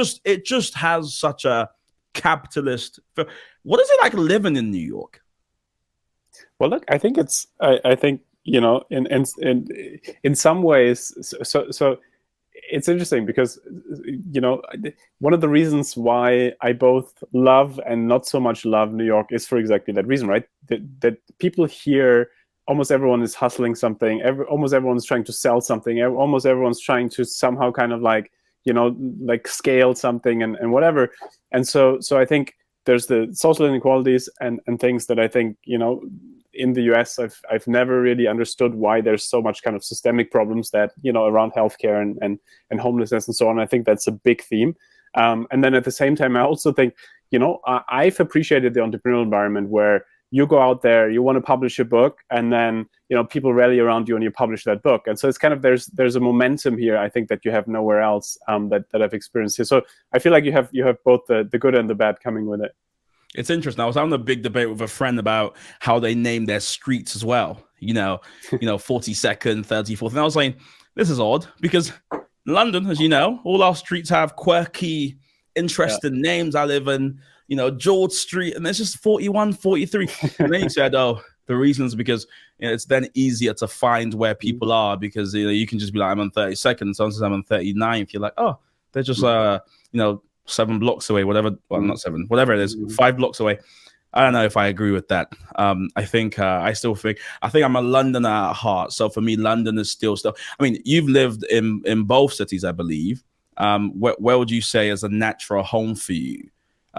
B: just has such a capitalist. What is it like living in New York?
C: Well, look, I think I think in some ways. So it's interesting because one of the reasons why I both love and not so much love New York is for exactly that reason, right? That people here, almost everyone is hustling something. Almost everyone's trying to sell something. Almost everyone's trying to somehow kind of like scale something and whatever. And so I think there's the social inequalities and things that I think in the US I've never really understood why there's so much kind of systemic problems that around healthcare and homelessness and so on. I think that's a big theme. And then at the same time, I also think I've appreciated the entrepreneurial environment where you go out there, you want to publish a book, and then people rally around you and you publish that book. And so it's kind of there's a momentum here, I think, that you have nowhere else that I've experienced here. So I feel like you have both the good and the bad coming with it.
B: It's interesting. I was having a big debate with a friend about how they name their streets as well. 42nd, 34th. And I was saying, this is odd because London, as you know, all our streets have quirky, interesting names. I live in George Street, and there's just 41, 43. And then you said, oh, the reason is because it's then easier to find where people are because you can just be like, I'm on 32nd, so I'm on 39th. You're like, oh, they're just 7 blocks away, whatever. Well, not 7, whatever it is, 5 blocks away. I don't know if I agree with that. I think I think I'm a Londoner at heart. So for me, London is still. I mean, you've lived in both cities, I believe. Where would you say is a natural home for you?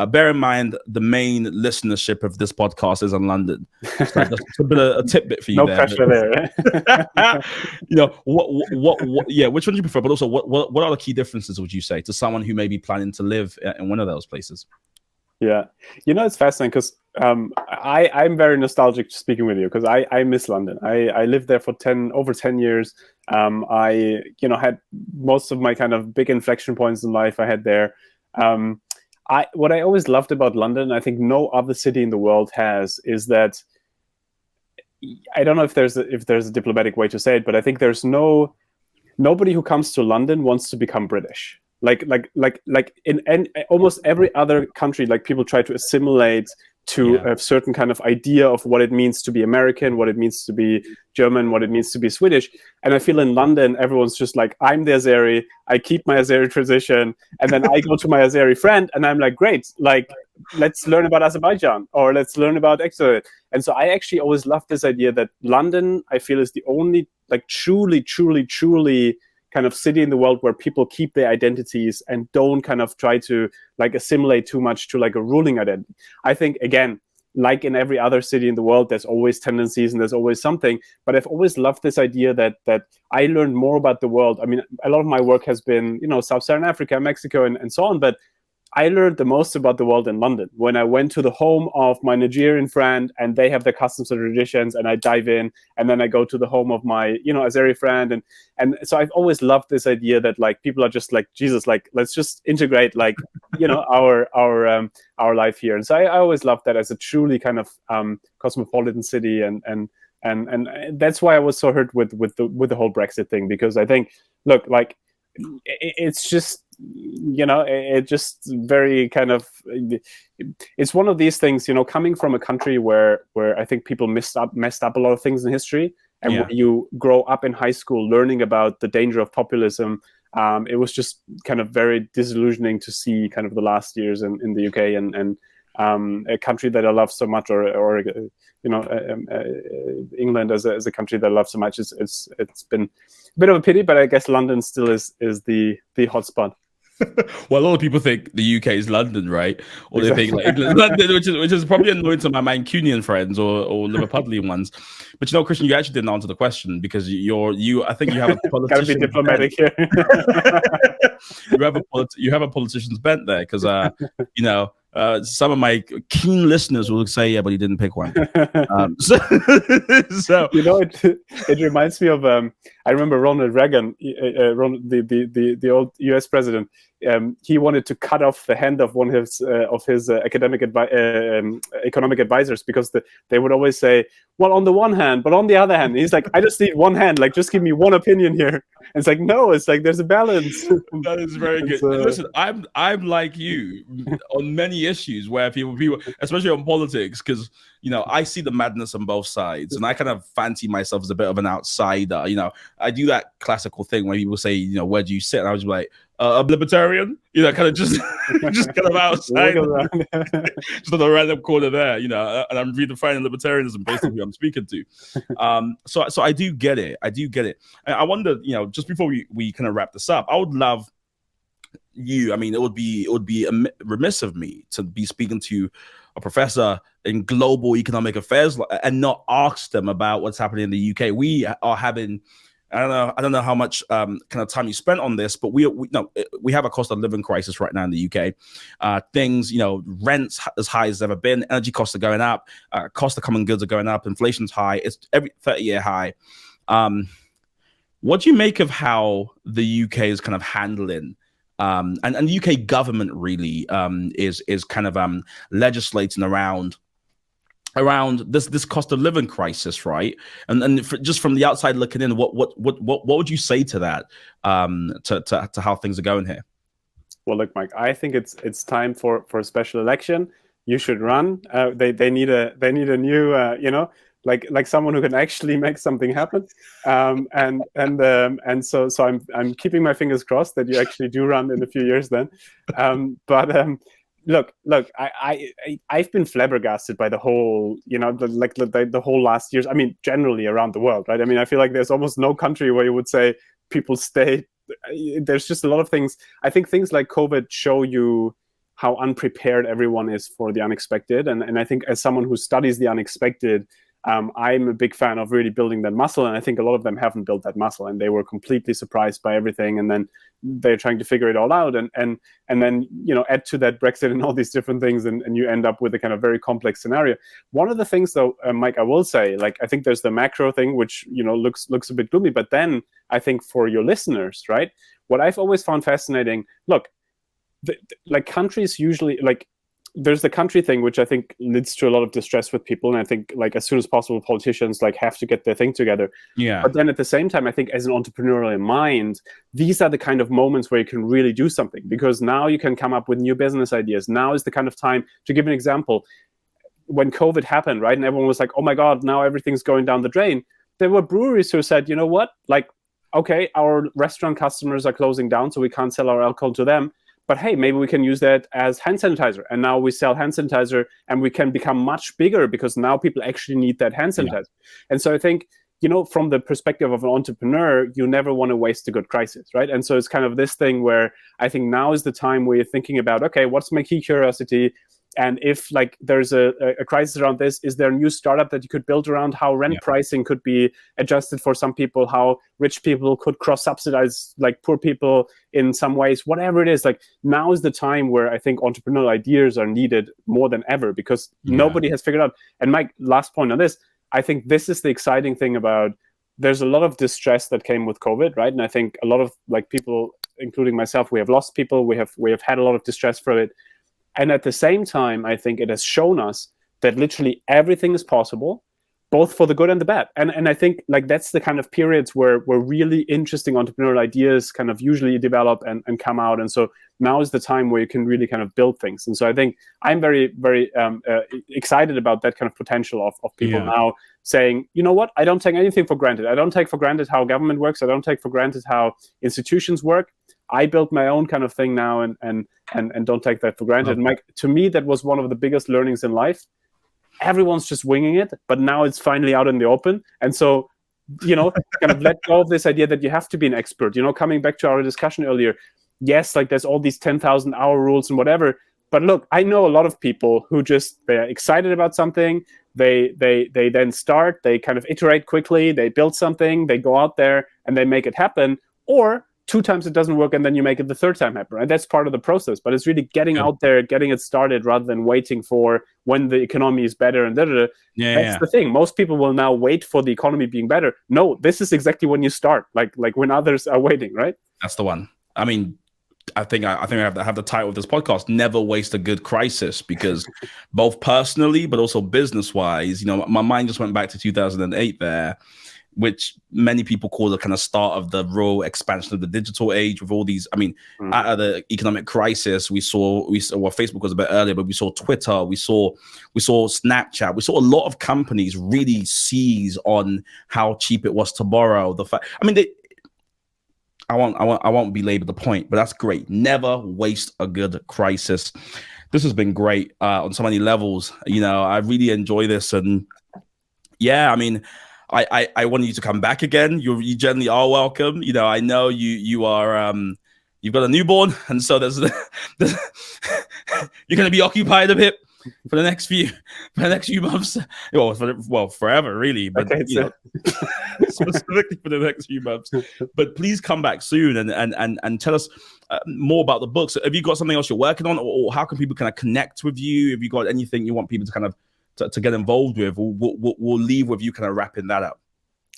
B: Bear in mind, the main listenership of this podcast is in London. So just a bit of a tidbit for you
C: no
B: there.
C: pressure there.
B: You know, what, yeah, which one do you prefer? But also, what are the key differences, would you say, to someone who may be planning to live in one of those places?
C: Yeah, it's fascinating because I'm very nostalgic speaking with you because I miss London. I lived there for over 10 years. I had most of my kind of big inflection points in life I had there. What I always loved about London, I think no other city in the world has, is that I don't know if there's a diplomatic way to say it, but I think there's nobody who comes to London wants to become British. Like in almost every other country, like people try to assimilate to a certain kind of idea of what it means to be American, what it means to be German, what it means to be Swedish. And I feel in London, everyone's just like, I'm the Azeri, I keep my Azeri tradition, and then I go to my Azeri friend, and I'm like, great, like, let's learn about Azerbaijan, or let's learn about Exeter. And so I actually always loved this idea that London, I feel, is the only, like, truly kind of city in the world where people keep their identities and don't kind of try to like assimilate too much to like a ruling identity. I think, again, like in every other city in the world, there's always tendencies and there's always something, but I've always loved this idea that I learned more about the world. I mean, a lot of my work has been, Sub-Saharan Africa, Mexico, and so on, but I learned the most about the world in London when I went to the home of my Nigerian friend and they have their customs and traditions and I dive in, and then I go to the home of my, Azeri friend. And so I've always loved this idea that like people are just like, Jesus, like, let's just integrate like, our life here. And so I always loved that as a truly kind of cosmopolitan city. And that's why I was so hurt with the whole Brexit thing, because I think, look, like, it's just, it just very kind of, it's one of these things, coming from a country where I think people messed up a lot of things in history, and when you grow up in high school learning about the danger of populism, it was just kind of very disillusioning to see kind of the last years in the UK and a country that I love so much, or England as a country that I love so much. It's been a bit of a pity, but I guess London still is the hotspot.
B: Well, a lot of people think the UK is London, right? Or they think like England, London, which is probably annoying to my Mancunian friends or Liverpudlian ones. But Christian, you actually didn't answer the question, because I think you have a politician.
C: Gotta be diplomatic here.
B: you have a politician's bent there, because some of my keen listeners will say, yeah, but he didn't pick one. So
C: it reminds me of I remember Ronald Reagan, the old US president. He wanted to cut off the hand of one of his economic advisors, because they would always say, well, on the one hand, but on the other hand, he's like, I just need one hand, like, just give me one opinion here. And it's like, no, it's like there's a balance.
B: That is very good. Listen, I'm like you on many issues where people, especially on politics, because I see the madness on both sides, and I kind of fancy myself as a bit of an outsider. I do that classical thing where people say, where do you sit? And I was like, a libertarian, kind of just kind of outside, just on the random corner there, and I'm redefining libertarianism based on who I'm speaking to. So I do get it. And I wonder, just before we kind of wrap this up, I would love you. I mean, it would be remiss of me to be speaking to a professor in global economic affairs and not ask them about what's happening in the UK. We are having, I don't know how much kind of time you spent on this, but we have a cost of living crisis right now in the UK. Things, rents as high as ever been, energy costs are going up, cost of common goods are going up, inflation's high, it's every 30-year high. What do you make of how the UK is kind of handling and the UK government really is kind of legislating around this cost of living crisis, right? And just from the outside looking in, what would you say to that, to how things are going here?
C: Well, look, Mike, I think it's time for a special election. You should run. They need a new like someone who can actually make something happen. And so I'm keeping my fingers crossed that you actually do run in a few years then. But look, I've been flabbergasted by the whole, the whole last years. I mean, generally around the world, right? I mean, I feel like there's almost no country where you would say people stay. There's just a lot of things. I think things like COVID show you how unprepared everyone is for the unexpected. And I think as someone who studies the unexpected, I'm a big fan of really building that muscle. And I think a lot of them haven't built that muscle, and they were completely surprised by everything. And then they're trying to figure it all out. And then, add to that Brexit and all these different things, and you end up with a kind of very complex scenario. One of the things though, Mike, I will say, like, I think there's the macro thing, which, looks a bit gloomy, but then I think for your listeners, right, what I've always found fascinating, look, like countries usually, like, there's the country thing, which I think leads to a lot of distress with people. And I think, like, as soon as possible, politicians like have to get their thing together.
B: Yeah.
C: But then at the same time, I think as an entrepreneurial mind, these are the kind of moments where you can really do something, because now you can come up with new business ideas. Now is the kind of time. To give an example, when COVID happened, right, and everyone was like, oh my God, now everything's going down the drain. There were breweries who said, you know what, like, okay, our restaurant customers are closing down, so we can't sell our alcohol to them. But hey, maybe we can use that as hand sanitizer. And now we sell hand sanitizer, and we can become much bigger because now people actually need that hand sanitizer. Yeah. And so I think, from the perspective of an entrepreneur, you never want to waste a good crisis, right? And so it's kind of this thing where I think now is the time where you're thinking about, okay, what's my key curiosity? And if, like, there's a crisis around this, is there a new startup that you could build around how rent pricing could be adjusted for some people, how rich people could cross-subsidize, like, poor people in some ways, whatever it is. Like, now is the time where I think entrepreneurial ideas are needed more than ever, because nobody has figured out. And Mike, last point on this, I think this is the exciting thing about, there's a lot of distress that came with COVID, right? And I think a lot of, like, people, including myself, we have lost people, we have had a lot of distress for it. And at the same time, I think it has shown us that literally everything is possible, both for the good and the bad. And I think, like, that's the kind of periods where really interesting entrepreneurial ideas kind of usually develop and come out. And so now is the time where you can really kind of build things. And so I think I'm very, very excited about that kind of potential of people now saying, you know what, I don't take anything for granted. I don't take for granted how government works. I don't take for granted how institutions work. I built my own kind of thing now, and don't take that for granted. And Mike, to me, that was one of the biggest learnings in life. Everyone's just winging it, but now it's finally out in the open. And so, kind of let go of this idea that you have to be an expert. Coming back to our discussion earlier, yes, like, there's all these 10,000-hour rules and whatever. But look, I know a lot of people who they're excited about something. They then start, they kind of iterate quickly, they build something, they go out there and they make it happen. Or 2 times it doesn't work, and then you make it the 3rd time happen, right? That's part of the process. But it's really getting out there, getting it started, rather than waiting for when the economy is better and da-da-da. That's the thing. Most people will now wait for the economy being better. No, this is exactly when you start, like when others are waiting, right?
B: That's the one. I mean, I think I have the title of this podcast, Never Waste a Good Crisis, because both personally, but also business-wise, my mind just went back to 2008 there, which many people call the kind of start of the real expansion of the digital age with all these. I mean, out of the economic crisis, we saw Facebook was a bit earlier, but we saw Twitter, we saw Snapchat, we saw a lot of companies really seize on how cheap it was to borrow. I won't belabor the point, but that's great. Never waste a good crisis. This has been great on so many levels. I really enjoy this, and I mean, I want you to come back again. You generally are welcome. I know you are. You've got a newborn, and so there's you're going to be occupied a bit for the next few months. Well, forever really, but specifically for the next few months. But please come back soon and tell us more about the books. Have you got something else you're working on, or how can people kind of connect with you? Have you got anything you want people to kind of to get involved with? We'll leave with you kind of wrapping that up.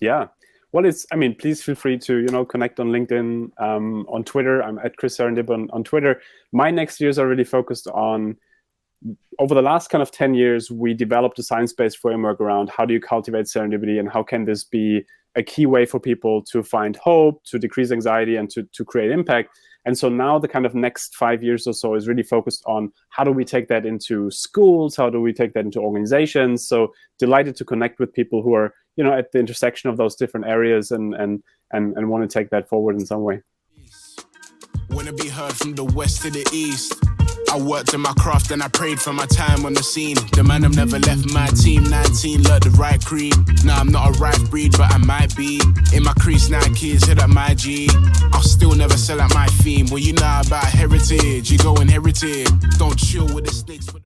C: Yeah. Well, please feel free to, connect on LinkedIn, on Twitter. I'm at Chris Serendip on Twitter. My next years are really focused on, over the last kind of 10 years, we developed a science-based framework around how do you cultivate serendipity, and how can this be a key way for people to find hope, to decrease anxiety, and to create impact. And so now the kind of next 5 years or so is really focused on how do we take that into schools? How do we take that into organizations? So delighted to connect with people who are, at the intersection of those different areas and want to take that forward in some way.
A: Want to be heard from the west to the east. I worked in my craft and I prayed for my time on the scene. The man have never left my team. 19, learned the right creed. Nah, I'm not a right breed, but I might be. In my crease, 9 kids, hit up my G. I'll still never sell out my theme. Well, you know about heritage, you go inherited. Don't chill with the snakes.